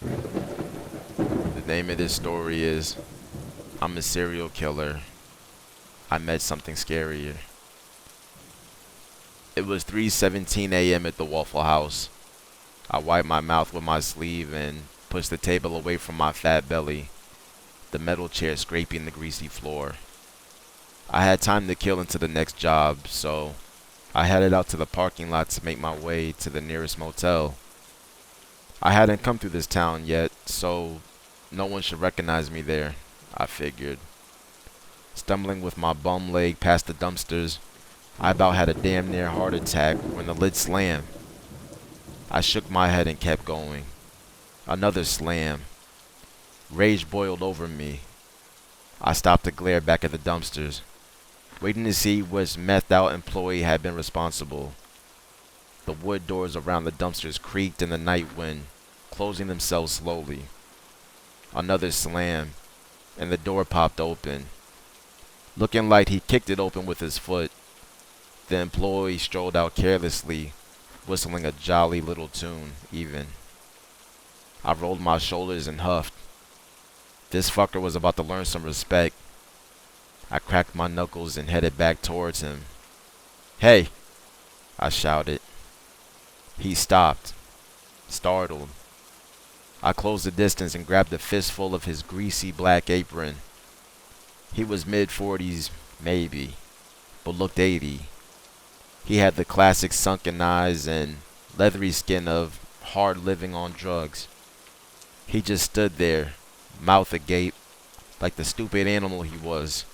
The name of this story is I'm a Serial Killer. I Met Something Scarier. It was 3:17 a.m. at the Waffle House. I wiped my mouth with my sleeve and pushed the table away from my fat belly, the metal chair scraping the greasy floor. I had time to kill into the next job, so I headed out to the parking lot to make my way to the nearest motel. I hadn't come through this town yet, so no one should recognize me there, I figured. Stumbling with my bum leg past the dumpsters, I about had a damn near heart attack when the lid slammed. I shook my head and kept going. Another slam. Rage boiled over me. I stopped to glare back at the dumpsters, waiting to see which methed-out employee had been responsible. The wood doors around the dumpsters creaked in the night wind, closing themselves slowly. Another slam, and the door popped open. Looking like he kicked it open with his foot, the employee strolled out carelessly, whistling a jolly little tune, even. I rolled my shoulders and huffed. This fucker was about to learn some respect. I cracked my knuckles and headed back towards him. "Hey!" I shouted. He stopped, startled. I closed the distance and grabbed a fistful of his greasy black apron. He was mid-40s, maybe, but looked 80. He had the classic sunken eyes and leathery skin of hard living on drugs. He just stood there, mouth agape, like the stupid animal he was.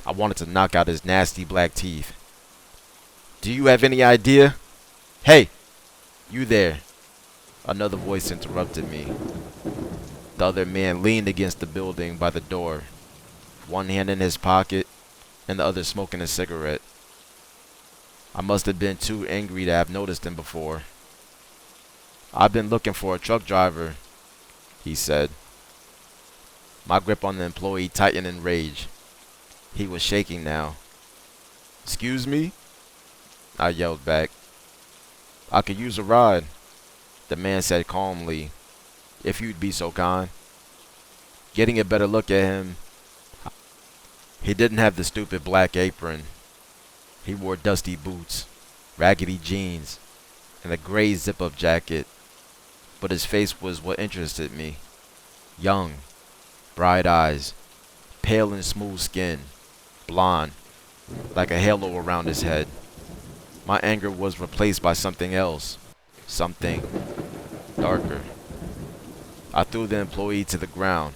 I wanted to knock out his nasty black teeth. "Do you have any idea?" "Hey! You there!" Another voice interrupted me. The other man leaned against the building by the door, one hand in his pocket and the other smoking a cigarette. I must have been too angry to have noticed him before. "I've been looking for a truck driver," he said. My grip on the employee tightened in rage. He was shaking now. "Excuse me?" I yelled back. "I could use a ride," the man said calmly, "if you'd be so kind." Getting a better look at him, he didn't have the stupid black apron. He wore dusty boots, raggedy jeans, and a gray zip-up jacket. But his face was what interested me. Young, bright eyes, pale and smooth skin, blonde, like a halo around his head. My anger was replaced by something else, something darker. I threw the employee to the ground.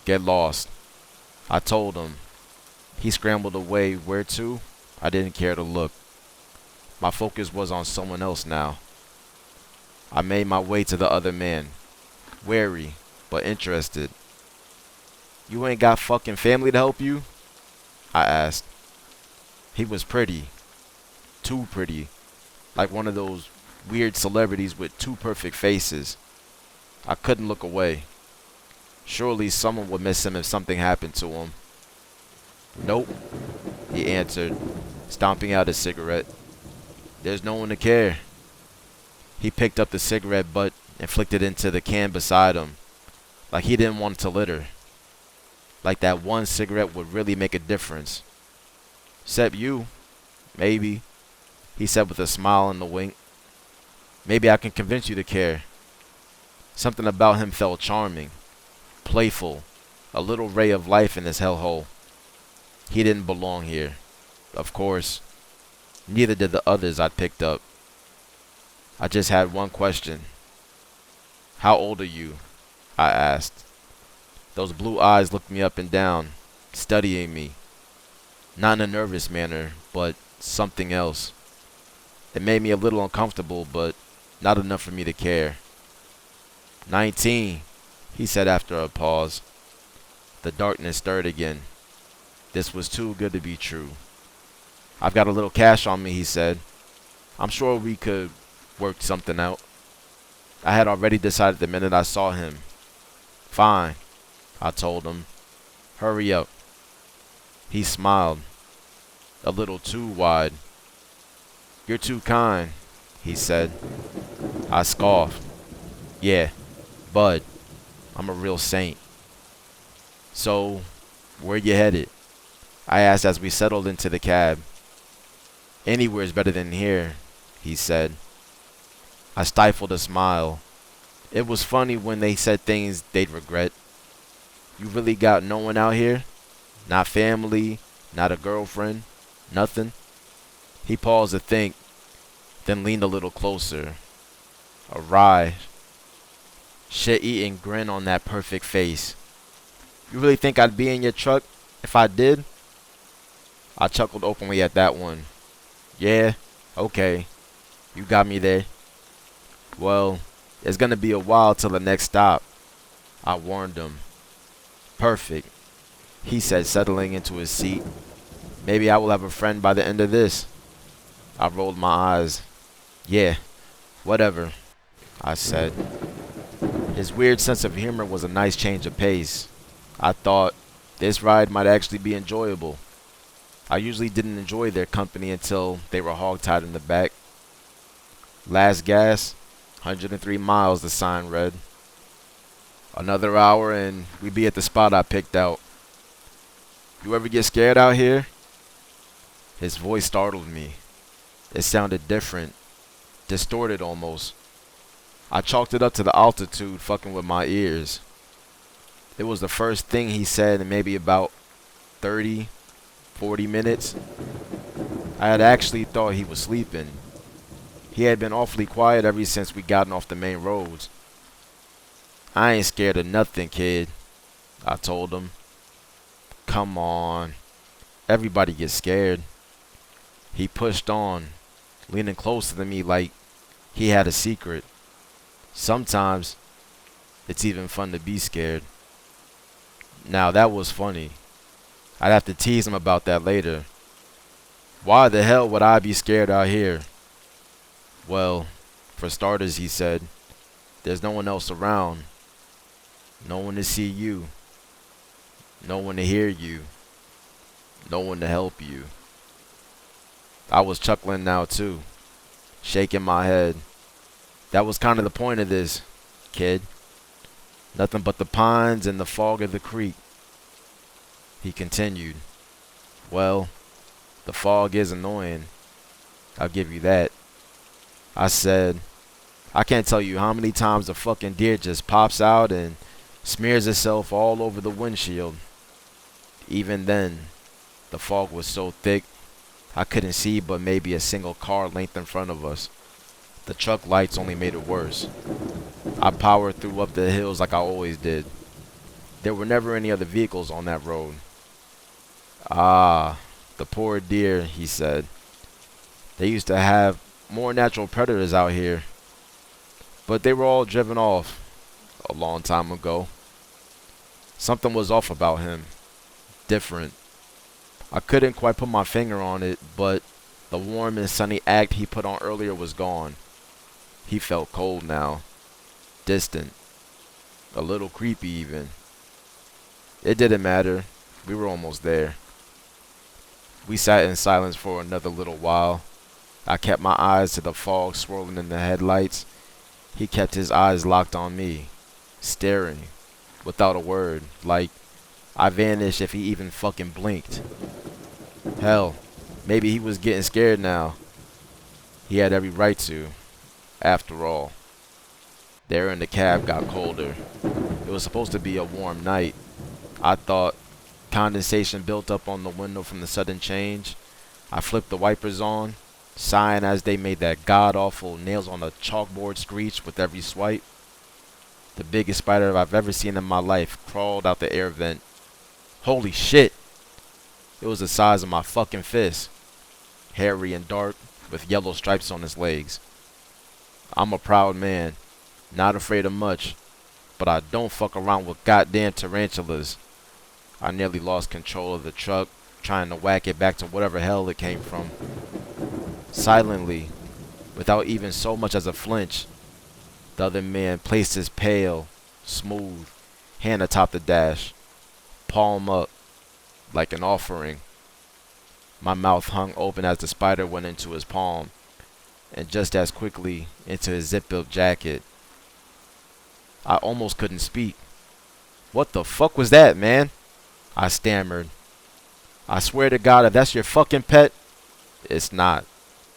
"Get lost," I told him. He scrambled away. Where to? I didn't care to look. My focus was on someone else now. I made my way to the other man, wary but interested. "You ain't got fucking family to help you?" I asked. He was pretty. Too pretty. Like one of those weird celebrities with two perfect faces. I couldn't look away. Surely someone would miss him if something happened to him. "Nope," he answered, stomping out his cigarette. "There's no one to care." He picked up the cigarette butt and flicked it into the can beside him, like he didn't want it to litter. Like that one cigarette would really make a difference. "Except you, maybe," he said with a smile and a wink. "Maybe I can convince you to care." Something about him felt charming, playful, a little ray of life in his hellhole. He didn't belong here. Of course, neither did the others I'd picked up. I just had one question. "How old are you?" I asked. Those blue eyes looked me up and down, studying me. Not in a nervous manner, but something else. It made me a little uncomfortable, but not enough for me to care. 19, he said after a pause. The darkness stirred again. This was too good to be true. "I've got a little cash on me," he said. "I'm sure we could work something out." I had already decided the minute I saw him. "Fine," I told him. "Hurry up." He smiled, a little too wide. "You're too kind," he said. I scoffed. "Yeah, Bud, I'm a real saint. So, where you headed? I asked as we settled into the cab. Anywhere's better than here, he said. I stifled a smile. It was funny when they said things they'd regret. You really got no one out here? Not family, not a girlfriend, nothing? He paused to think, then leaned a little closer. A wry, shit-eating grin on that perfect face. You really think I'd be in your truck if I did? I chuckled openly at that one. Yeah, okay, you got me there. Well, it's gonna be a while till the next stop, I warned him. Perfect, he said, settling into his seat. Maybe I will have a friend by the end of this. I rolled my eyes. Yeah, whatever, I said. His weird sense of humor was a nice change of pace. I thought this ride might actually be enjoyable. I usually didn't enjoy their company until they were hogtied in the back. Last gas, 103 miles, the sign read. Another hour and we'd be at the spot I picked out. You ever get scared out here? His voice startled me. It sounded different, distorted almost. I chalked it up to the altitude fucking with my ears. It was the first thing he said in maybe about 30, 40 minutes. I had actually thought he was sleeping. He had been awfully quiet ever since we gotten off the main roads. I ain't scared of nothing, kid, I told him. Come on. Everybody gets scared. He pushed on, leaning closer to me like he had a secret. Sometimes it's even fun to be scared. Now that was funny. I'd have to tease him about that later. Why the hell would I be scared out here? Well, for starters, he said, there's no one else around. No one to see you. No one to hear you. No one to help you. I was chuckling now too, shaking my head. That was kind of the point of this, kid. Nothing but the pines and the fog of the creek. He continued. Well, the fog is annoying. I'll give you that. I said, I can't tell you how many times a fucking deer just pops out and smears itself all over the windshield. Even then, the fog was so thick, I couldn't see but maybe a single car length in front of us. The truck lights only made it worse. I powered through up the hills like I always did. There were never any other vehicles on that road. Ah, the poor deer, he said. They used to have more natural predators out here. But they were all driven off a long time ago. Something was off about him. Different. I couldn't quite put my finger on it, but the warm and sunny act he put on earlier was gone. He felt cold now. Distant. A little creepy even. It didn't matter. We were almost there. We sat in silence for another little while. I kept my eyes to the fog swirling in the headlights. He kept his eyes locked on me, staring, without a word, like I vanished if he even fucking blinked. Hell, maybe he was getting scared now. He had every right to, after all. The air in the cab got colder. It was supposed to be a warm night. I thought condensation built up on the window from the sudden change. I flipped the wipers on, sighing as they made that god-awful nails on the chalkboard screech with every swipe. The biggest spider I've ever seen in my life crawled out the air vent. Holy shit! It was the size of my fucking fist. Hairy and dark, with yellow stripes on his legs. I'm a proud man, not afraid of much, but I don't fuck around with goddamn tarantulas. I nearly lost control of the truck, trying to whack it back to whatever hell it came from. Silently, without even so much as a flinch, the other man placed his pale, smooth hand atop the dash, palm up, like an offering. My mouth hung open as the spider went into his palm, and just as quickly into his zip-up jacket. I almost couldn't speak. What the fuck was that, man? I stammered. I swear to God, if that's your fucking pet, it's not,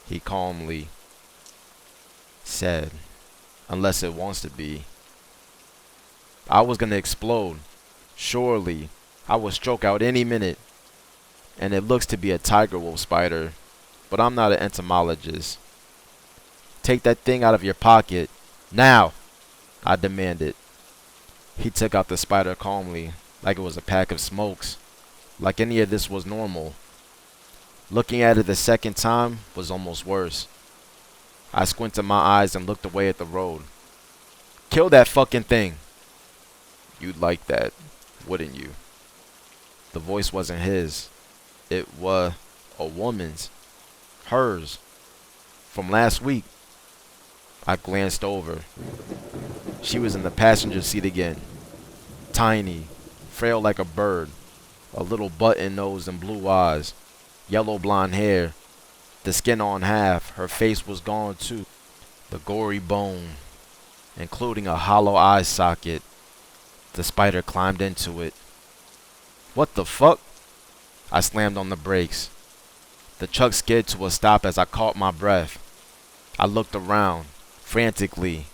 he calmly said, unless it wants to be. I was gonna explode. Surely, I would stroke out any minute. And it looks to be a tiger wolf spider, but I'm not an entomologist. Take that thing out of your pocket. Now, I demanded. He took out the spider calmly, like it was a pack of smokes, like any of this was normal. Looking at it the second time was almost worse. I squinted my eyes and looked away at the road. Kill that fucking thing. You'd like that, wouldn't you? The voice wasn't his. It was a woman's. Hers. From last week. I glanced over. She was in the passenger seat again. Tiny, frail like a bird, a little button nose and blue eyes, yellow blonde hair, the skin on half, her face was gone too, the gory bone, including a hollow eye socket. The spider climbed into it. What the fuck? I slammed on the brakes. The truck skidded to a stop as I caught my breath. I looked around, frantically.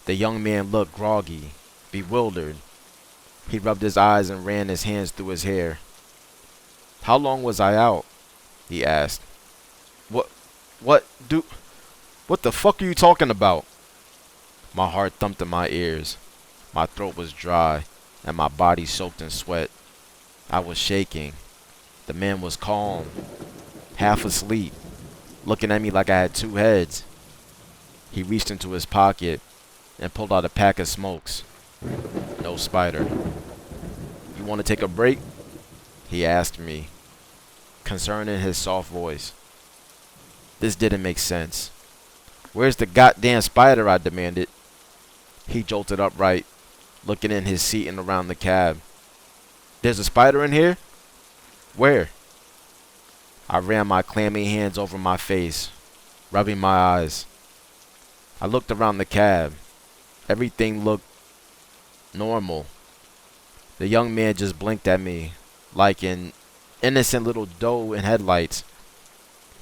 The young man looked groggy, bewildered. He rubbed his eyes and ran his hands through his hair. How long was I out? He asked. What the fuck are you talking about? My heart thumped in my ears. My throat was dry, and my body soaked in sweat. I was shaking. The man was calm, half asleep, looking at me like I had two heads. He reached into his pocket and pulled out a pack of smokes. No spider. You want to take a break? He asked me, concern in his soft voice. This didn't make sense. Where's the goddamn spider? I demanded. He jolted upright, looking in his seat and around the cab. There's a spider in here? Where? I ran my clammy hands over my face, rubbing my eyes. I looked around the cab. Everything looked normal. The young man just blinked at me, like an innocent little doe in headlights,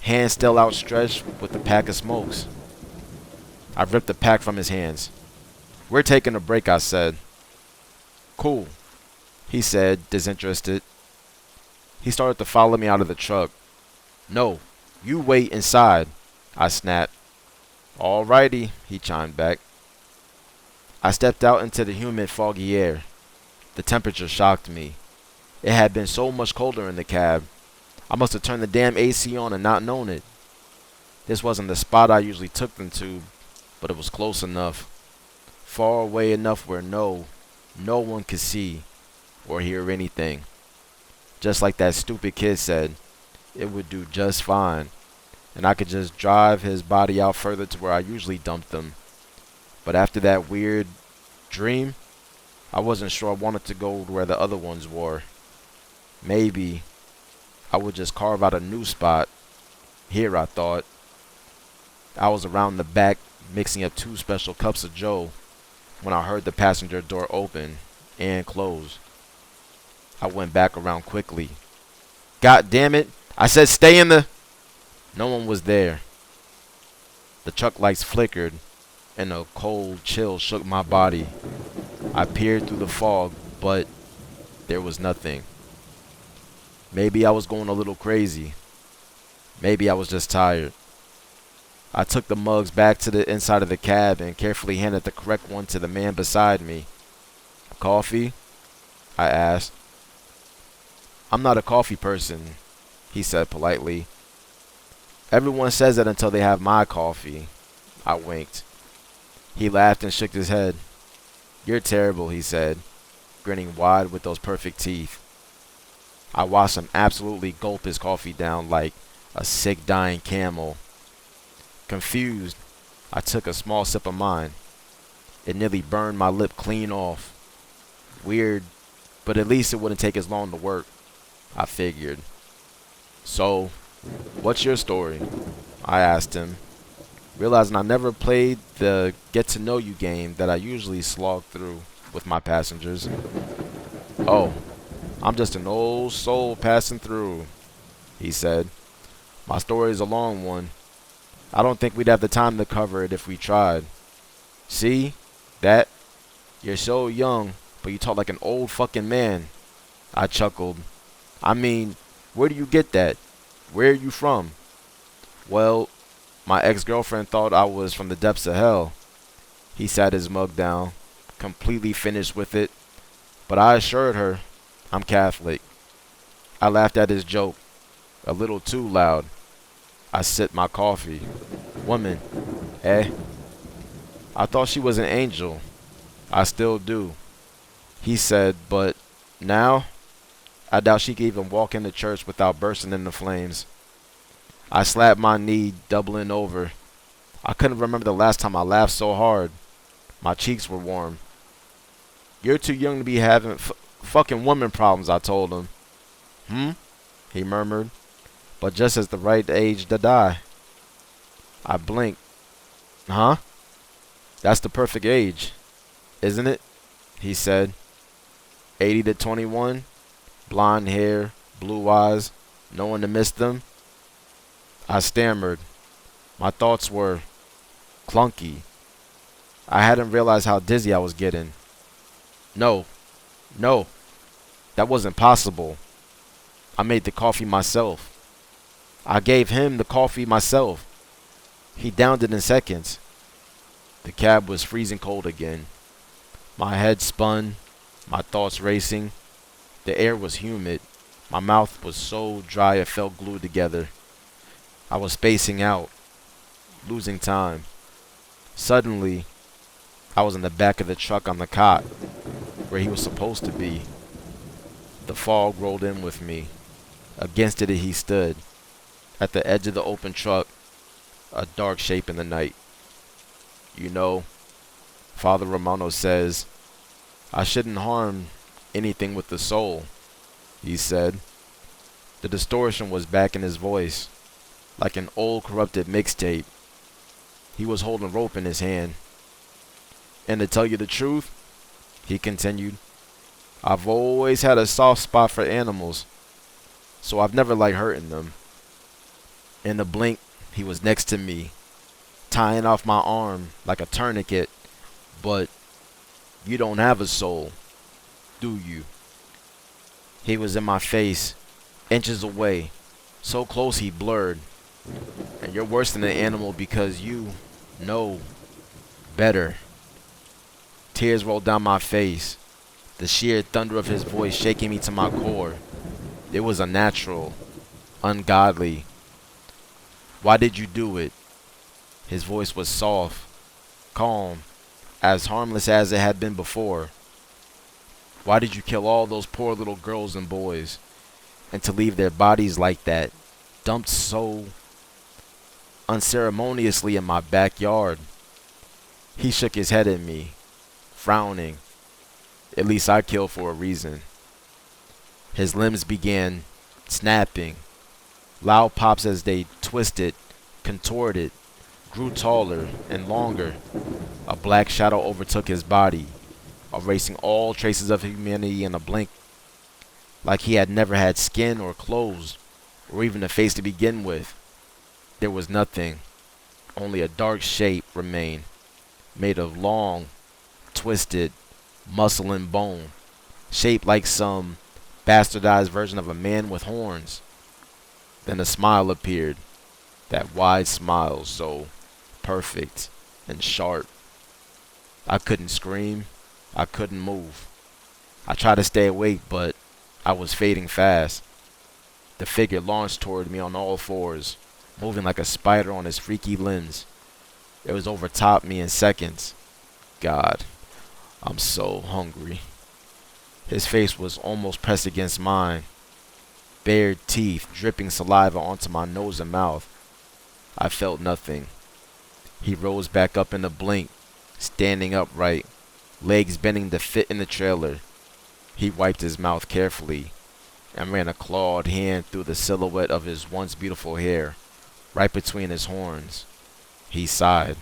hand still outstretched with the pack of smokes. I ripped the pack from his hands. We're taking a break, I said. Cool, he said, disinterested. He started to follow me out of the truck. No, you wait inside, I snapped. Alrighty, he chimed back. I stepped out into the humid, foggy air. The temperature shocked me. It had been so much colder in the cab. I must have turned the damn AC on and not known it. This wasn't the spot I usually took them to, but it was close enough. Far away enough where no one could see or hear anything. Just like that stupid kid said, it would do just fine, and I could just drive his body out further to where I usually dumped them. But after that weird dream, I wasn't sure I wanted to go where the other ones were. Maybe I would just carve out a new spot. Here, I thought. I was around the back mixing up 2 special cups of Joe when I heard the passenger door open and close. I went back around quickly. God damn it, I said stay in the... No one was there. The truck lights flickered and a cold chill shook my body. I peered through the fog, but there was nothing. Maybe I was going a little crazy. Maybe I was just tired. I took the mugs back to the inside of the cab and carefully handed the correct one to the man beside me. Coffee? I asked. I'm not a coffee person, he said politely. Everyone says that until they have my coffee. I winked. He laughed and shook his head. You're terrible, he said, grinning wide with those perfect teeth. I watched him absolutely gulp his coffee down like a sick, dying camel. Confused, I took a small sip of mine. It nearly burned my lip clean off. Weird, but at least it wouldn't take as long to work, I figured. So, what's your story? I asked him. realizing I never played the get to know you game that I usually slog through with my passengers. "Oh, I'm just an old soul passing through," he said. "My story is a long one. I don't think we'd have the time to cover it if we tried. See? That? You're so young, but you talk like an old fucking man." I chuckled. "I mean, where do you get that? Where are you from?" "Well, my ex-girlfriend thought I was from the depths of hell." He sat his mug down, completely finished with it, but I assured her, "I'm Catholic." I laughed at his joke, a little too loud. I sipped my coffee. "Woman, eh?" "I thought she was an angel. I still do." He said, "But now, I doubt she could even walk into church without bursting into flames." I slapped my knee, doubling over. I couldn't remember the last time I laughed so hard. My cheeks were warm. "You're too young to be having fucking woman problems," I told him. "Hmm?" he murmured, "but just as the right age to die." I blinked. "Huh? That's the perfect age, isn't it?" he said. 80 to 21, blonde hair, blue eyes, no one to miss them. I stammered. My thoughts were clunky. I hadn't realized how dizzy I was getting. "No, no, that wasn't possible. I made the coffee myself. I gave him the coffee myself. He downed it in seconds." The cab was freezing cold again. My head spun, my thoughts racing. The air was humid. My mouth was so dry it felt glued together. I was spacing out, losing time. Suddenly, I was in the back of the truck on the cot, where he was supposed to be. The fog rolled in with me. Against it he stood, at the edge of the open truck, a dark shape in the night. "You know," Father Romano says, "I shouldn't harm anything with the soul," he said. The distortion was back in his voice, like an old corrupted mixtape. He was holding rope in his hand. "And to tell you the truth," he continued, "I've always had a soft spot for animals, so I've never liked hurting them." In a blink, he was next to me, tying off my arm like a tourniquet. "But you don't have a soul, do you?" He was in my face, inches away, so close he blurred. "And you're worse than an animal because you know better." Tears rolled down my face, the sheer thunder of his voice shaking me to my core. It was unnatural, ungodly. "Why did you do it?" His voice was soft, calm, as harmless as it had been before. "Why did you kill all those poor little girls and boys? And to leave their bodies like that, dumped so unceremoniously in my backyard?" He shook his head at me, frowning. "At least I kill for a reason." His limbs began snapping. Loud pops as they twisted, contorted, grew taller and longer. A black shadow overtook his body, erasing all traces of humanity in a blink, like he had never had skin or clothes, or even a face to begin with. There was nothing, only a dark shape remained, made of long, twisted muscle and bone, shaped like some bastardized version of a man with horns. Then a smile appeared, that wide smile so perfect and sharp. I couldn't scream. I couldn't move. I tried to stay awake, but I was fading fast. The figure launched toward me on all fours, moving like a spider on its freaky limbs. It was overtop me in seconds. God, I'm so hungry. His face was almost pressed against mine, bared teeth dripping saliva onto my nose and mouth. I felt nothing. He rose back up in a blink, standing upright, legs bending to fit in the trailer. He wiped his mouth carefully and ran a clawed hand through the silhouette of his once beautiful hair, right between his horns. He sighed.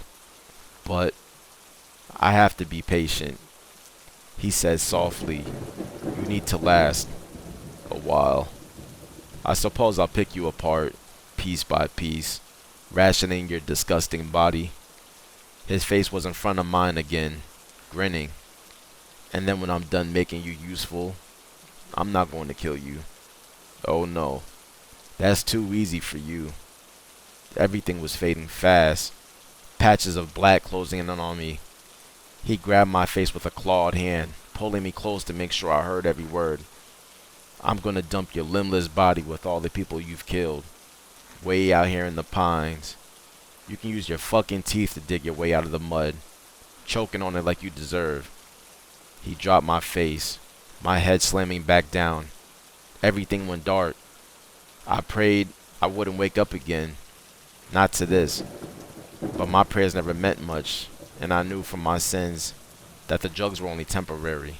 But I have to be patient. He said softly, you need to last a while. I suppose I'll pick you apart, piece by piece, rationing your disgusting body. His face was in front of mine again, grinning. And then when I'm done making you useful, I'm not going to kill you. Oh no, that's too easy for you. Everything was fading fast, patches of black closing in on me. He grabbed my face with a clawed hand, pulling me close to make sure I heard every word. I'm gonna dump your limbless body with all the people you've killed, way out here in the pines. You can use your fucking teeth to dig your way out of the mud, choking on it like you deserve. He dropped my face, my head slamming back down. Everything went dark. I prayed I wouldn't wake up again. Not to this. But my prayers never meant much, and I knew from my sins that the drugs were only temporary.